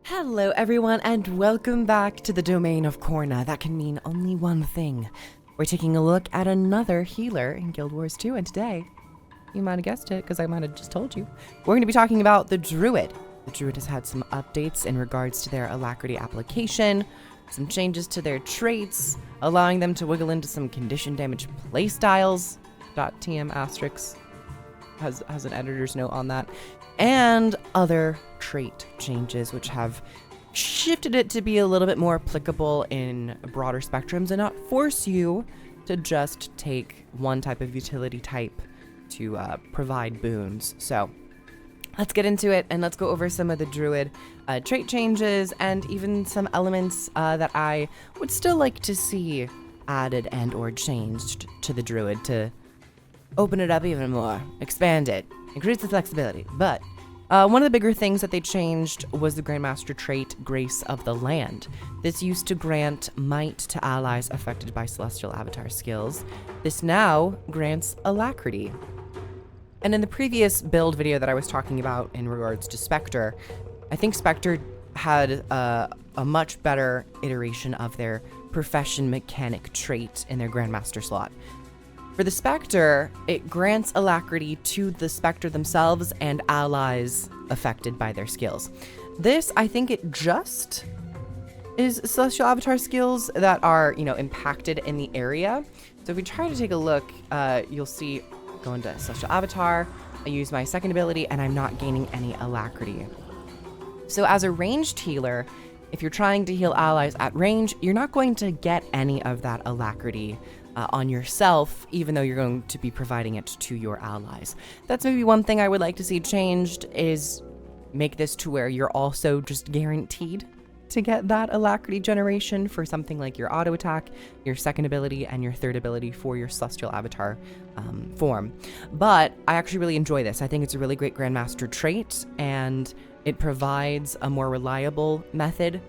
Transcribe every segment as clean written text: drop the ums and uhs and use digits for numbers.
Hello everyone and welcome back to the domain of Korna. That can mean only one thing. We're taking a look at another healer in Guild Wars 2, and today, you might have guessed it because I might have just told you, we're going to be talking about the Druid. The Druid has had some updates in regards to their Alacrity application, some changes to their traits, allowing them to wiggle into some condition damage playstyles. .tm asterisk has an editor's note on that, and other trait changes which have shifted it to be a little bit more applicable in broader spectrums and not force you to just take one type of utility type to provide boons. So let's get into it and let's go over some of the Druid trait changes and even some elements that I would still like to see added and or changed to the Druid to open it up even more, expand it, increase the flexibility. But one of the bigger things that they changed was the Grandmaster trait, Grace of the Land. This used to grant might to allies affected by Celestial Avatar skills. This now grants Alacrity. And in the previous build video that I was talking about in regards to Spectre, I think Spectre had a much better iteration of their Profession Mechanic trait in their Grandmaster slot. For the Spectre, it grants Alacrity to the Spectre themselves and allies affected by their skills. This, I think it just is Celestial Avatar skills that are, impacted in the area. So if we try to take a look, you'll see, go into Celestial Avatar, I use my second ability, and I'm not gaining any Alacrity. So as a ranged healer, if you're trying to heal allies at range, you're not going to get any of that Alacrity on yourself, even though you're going to be providing it to your allies. That's maybe one thing I would like to see changed, is make this to where you're also just guaranteed to get that Alacrity generation for something like your auto attack, your second ability, and your third ability for your Celestial Avatar form. But I actually really enjoy this. I think it's a really great Grandmaster trait, and it provides a more reliable method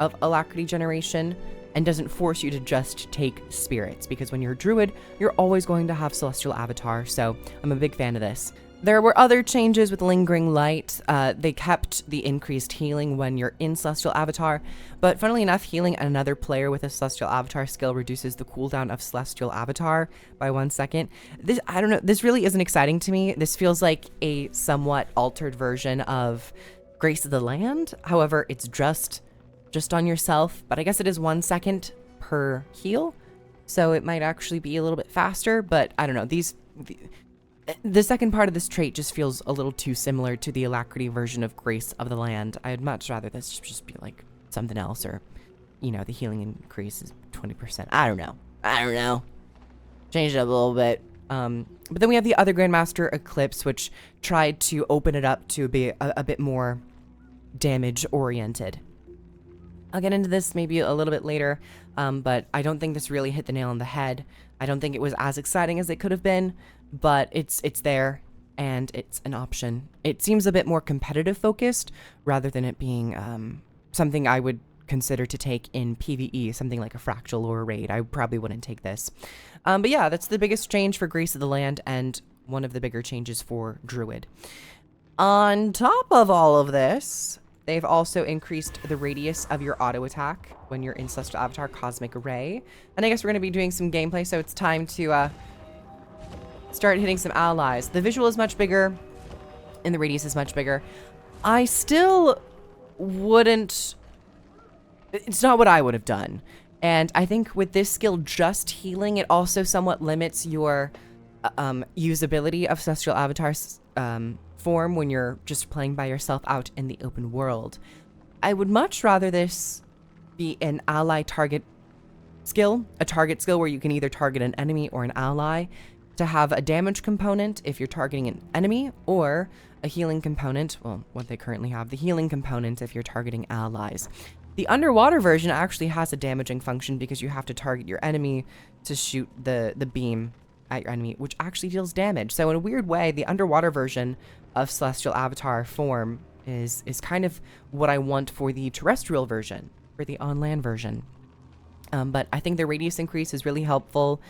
of Alacrity generation and doesn't force you to just take spirits, because when you're a Druid, you're always going to have Celestial Avatar, so I'm a big fan of this. There were other changes with Lingering Light. They kept the increased healing when you're in Celestial Avatar, but funnily enough, healing another player with a Celestial Avatar skill reduces the cooldown of Celestial Avatar by 1 second. This, I don't know, this really isn't exciting to me. This feels like a somewhat altered version of Grace of the Land. However, it's just on yourself, but I guess it is 1 second per heal, so it might actually be a little bit faster, but I don't know, the second part of this trait just feels a little too similar to the Alacrity version of Grace of the Land. I'd much rather this just be like something else, or the healing increase is 20%. I don't know, change it up a little bit. But then we have the other Grandmaster Eclipse, which tried to open it up to be a bit more damage oriented. I'll get into this maybe a little bit later, but I don't think this really hit the nail on the head. I don't think it was as exciting as it could have been, but it's there, and it's an option. It seems a bit more competitive focused, rather than it being something I would consider to take in PvE, something like a Fractal or a Raid. I probably wouldn't take this. But yeah, that's the biggest change for Grace of the Land, and one of the bigger changes for Druid. On top of all of this, they've also increased the radius of your auto attack when you're in Celestial Avatar Cosmic Array. And I guess we're going to be doing some gameplay, so it's time to start hitting some allies. The visual is much bigger, and the radius is much bigger. I still wouldn't... It's not what I would have done. And I think with this skill just healing, it also somewhat limits your usability of Celestial Avatar's form when you're just playing by yourself out in the open world. I would much rather this be an ally target skill, a target skill where you can either target an enemy or an ally, to have a damage component if you're targeting an enemy, or a healing component, well, what they currently have, the healing component if you're targeting allies. The underwater version actually has a damaging function because you have to target your enemy to shoot the beam at your enemy, which actually deals damage. So in a weird way, the underwater version of Celestial Avatar form is kind of what I want for the terrestrial version, for the on-land version. But I think the radius increase is really helpful.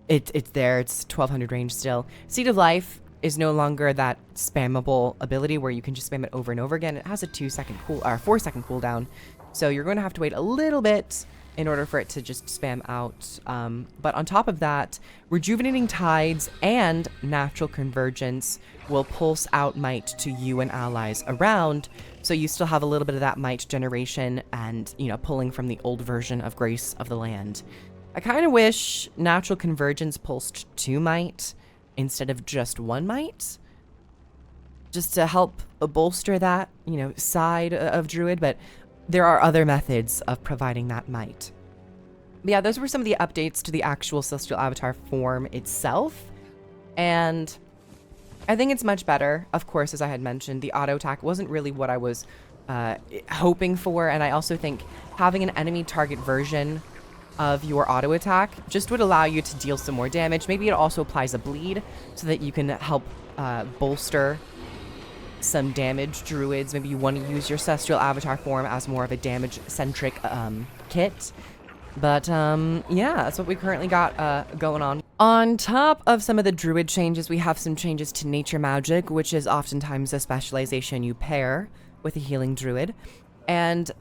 It's there. It's 1200 range still. Seed of Life is no longer that spammable ability where you can just spam it over and over again. It has a 2-second cool or 4-second cooldown, so you're going to have to wait a little bit in order for it to just spam out. But on top of that, rejuvenating tides and natural convergence will pulse out might to you and allies around, so you still have a little bit of that might generation and, you know, pulling from the old version of Grace of the Land. I kind of wish natural convergence pulsed 2 might instead of just 1 might, just to help bolster that, you know, side of Druid, but there are other methods of providing that might. But yeah, those were some of the updates to the actual Celestial Avatar form itself, and I think it's much better. Of course, as I had mentioned, the auto attack wasn't really what I was hoping for, and I also think having an enemy target version of your auto attack just would allow you to deal some more damage. Maybe it also applies a bleed so that you can help bolster some damage druids. Maybe you want to use your Celestial Avatar form as more of a damage-centric kit. But yeah, that's what we currently got going on. On top of some of the druid changes, we have some changes to nature magic, which is oftentimes a specialization you pair with a healing druid. And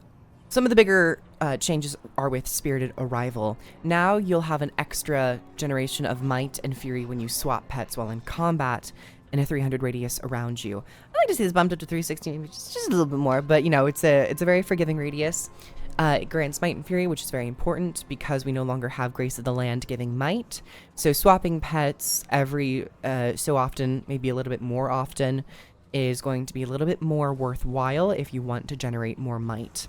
some of the bigger changes are with Spirited Arrival. Now you'll have an extra generation of might and fury when you swap pets while in combat in a 300 radius around you. I like to see this bumped up to 360, just a little bit more, but you know, it's a very forgiving radius. It grants might and fury, which is very important because we no longer have Grace of the Land giving might. So swapping pets every so often, maybe a little bit more often, is going to be a little bit more worthwhile if you want to generate more might.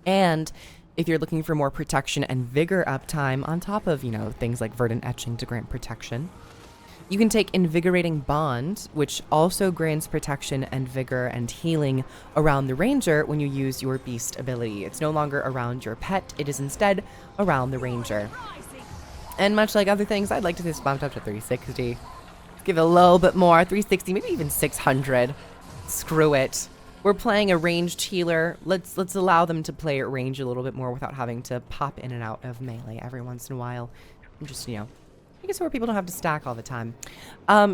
And if you're looking for more protection and vigor uptime on top of, you know, things like Verdant Etching to grant protection, you can take Invigorating Bond, which also grants protection and vigor and healing around the ranger when you use your beast ability. It's no longer around your pet, it is instead around the ranger. And much like other things, I'd like to see this bumped up to 360. Give it a little bit more, 360, maybe even 600. Screw it. We're playing a ranged healer. Let's allow them to play at range a little bit more without having to pop in and out of melee every once in a while. I'm just, you know, I guess where people don't have to stack all the time.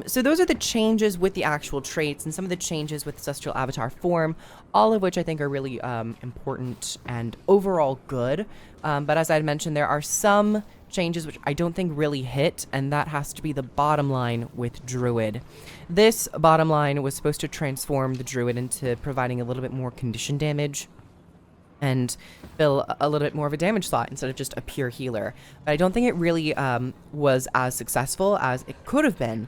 So those are the changes with the actual traits and some of the changes with Celestial Avatar form, all of which I think are really important and overall good. But as I had mentioned, there are some changes which I don't think really hit, and that has to be the bottom line with Druid. This bottom line was supposed to transform the Druid into providing a little bit more condition damage and fill a little bit more of a damage slot instead of just a pure healer. But I don't think it really was as successful as it could have been.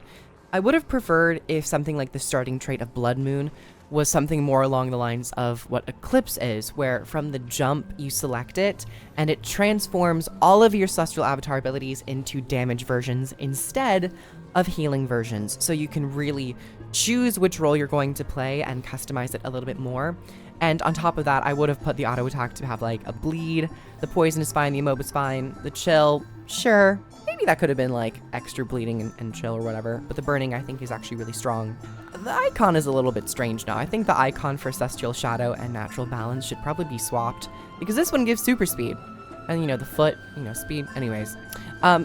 I would have preferred if something like the starting trait of Blood Moon was something more along the lines of what Eclipse is, where from the jump you select it and it transforms all of your Celestial Avatar abilities into damage versions instead of healing versions. So you can really choose which role you're going to play and customize it a little bit more. And on top of that, I would have put the auto attack to have like a bleed, the poison is fine, the immob is fine, the chill, sure. Maybe that could have been like extra bleeding and chill or whatever, but the burning I think is actually really strong. The icon is a little bit strange now. I think the icon for Celestial Shadow and Natural Balance should probably be swapped because this one gives super speed. And you know, the foot, you know, speed, anyways.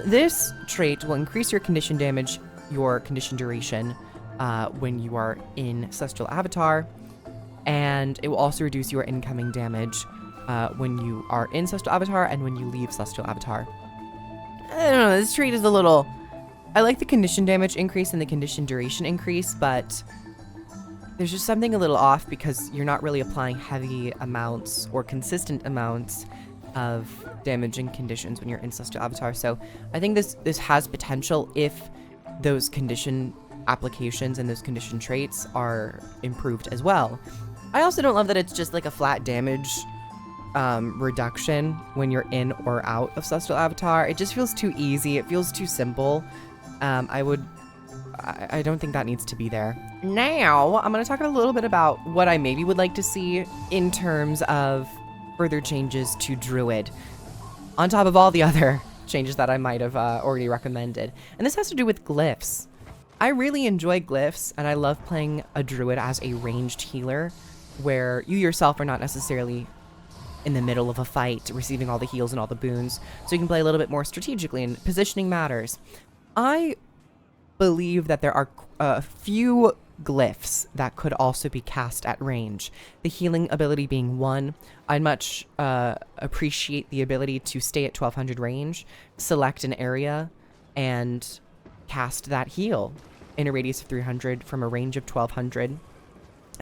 This trait will increase your condition damage, your condition duration when you are in Celestial Avatar. And it will also reduce your incoming damage when you are in Celestial Avatar and when you leave Celestial Avatar. I don't know, this trait is a little... I like the condition damage increase and the condition duration increase, but there's just something a little off because you're not really applying heavy amounts or consistent amounts of damaging conditions when you're in Celestial Avatar. So I think this has potential if those condition applications and those condition traits are improved as well. I also don't love that it's just like a flat damage reduction when you're in or out of Celestial Avatar. It just feels too easy. It feels too simple. I don't think that needs to be there. Now, I'm going to talk a little bit about what I maybe would like to see in terms of further changes to Druid, on top of all the other changes that I might have already recommended. And this has to do with glyphs. I really enjoy glyphs, and I love playing a Druid as a ranged healer, where you yourself are not necessarily in the middle of a fight, receiving all the heals and all the boons, so you can play a little bit more strategically, and positioning matters. I believe that there are a few glyphs that could also be cast at range. The healing ability being one. I'd much appreciate the ability to stay at 1200 range, select an area, and cast that heal in a radius of 300 from a range of 1200.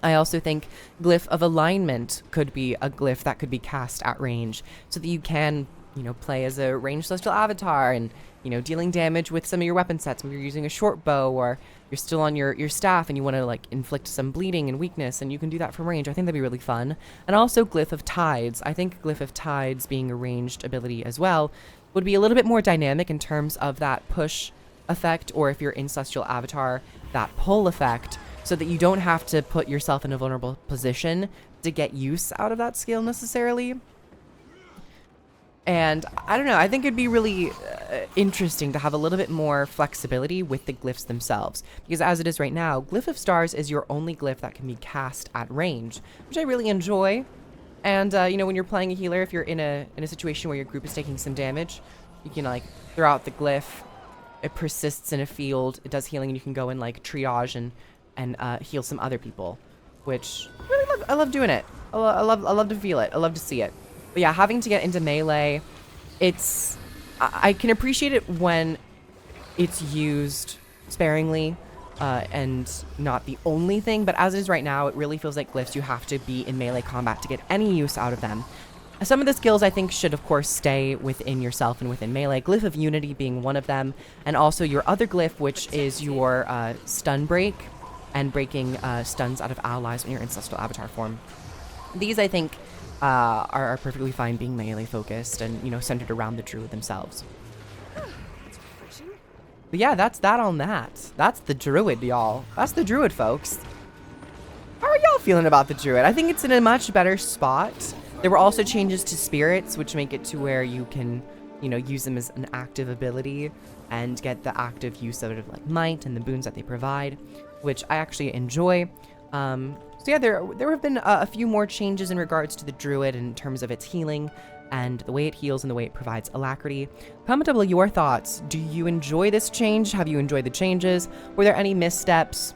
I also think Glyph of Alignment could be a glyph that could be cast at range so that you can, play as a ranged celestial avatar and, dealing damage with some of your weapon sets. Maybe you're using a short bow or you're still on your staff and you want to like inflict some bleeding and weakness, and you can do that from range. I think that'd be really fun. And also Glyph of Tides. I think Glyph of Tides being a ranged ability as well would be a little bit more dynamic in terms of that push effect, or if you're in celestial avatar, that pull effect, so that you don't have to put yourself in a vulnerable position to get use out of that skill necessarily. And I don't know, I think it'd be really interesting to have a little bit more flexibility with the glyphs themselves, because as it is right now, Glyph of Stars is your only glyph that can be cast at range, which I really enjoy. And when you're playing a healer, if you're in a situation where your group is taking some damage, you can like throw out the glyph. It persists in a field, it does healing, and you can go and like triage and heal some other people, which I love doing it. I love to feel it. I love to see it. But yeah, having to get into melee, I can appreciate it when it's used sparingly and not the only thing, but as it is right now, it really feels like glyphs, you have to be in melee combat to get any use out of them. Some of the skills I think should, of course, stay within yourself and within melee, Glyph of Unity being one of them, and also your other glyph, which is your stun break, and breaking stuns out of allies when you're in celestial avatar form. These, I think, are perfectly fine being melee focused and, centered around the Druid themselves. But yeah, that's that on that. That's the Druid, y'all. That's the Druid, folks. How are y'all feeling about the Druid? I think it's in a much better spot. There were also changes to spirits, which make it to where you can, use them as an active ability and get the active use of it, like might and the boons that they provide, which I actually enjoy. So yeah, there have been a few more changes in regards to the Druid in terms of its healing and the way it heals and the way it provides alacrity. Comment down below your thoughts. Do you enjoy this change? Have you enjoyed the changes? Were there any missteps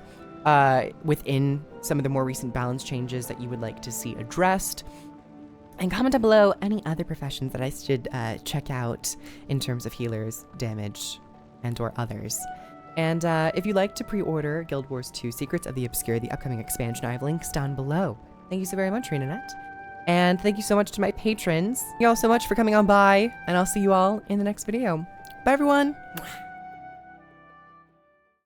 within some of the more recent balance changes that you would like to see addressed? And comment down below any other professions that I should check out in terms of healers, damage, and or others. And if you'd like to pre-order Guild Wars 2 Secrets of the Obscure, the upcoming expansion, I have links down below. Thank you so very much, ArenaNet. And thank you so much to my patrons. Thank you all so much for coming on by, and I'll see you all in the next video. Bye, everyone.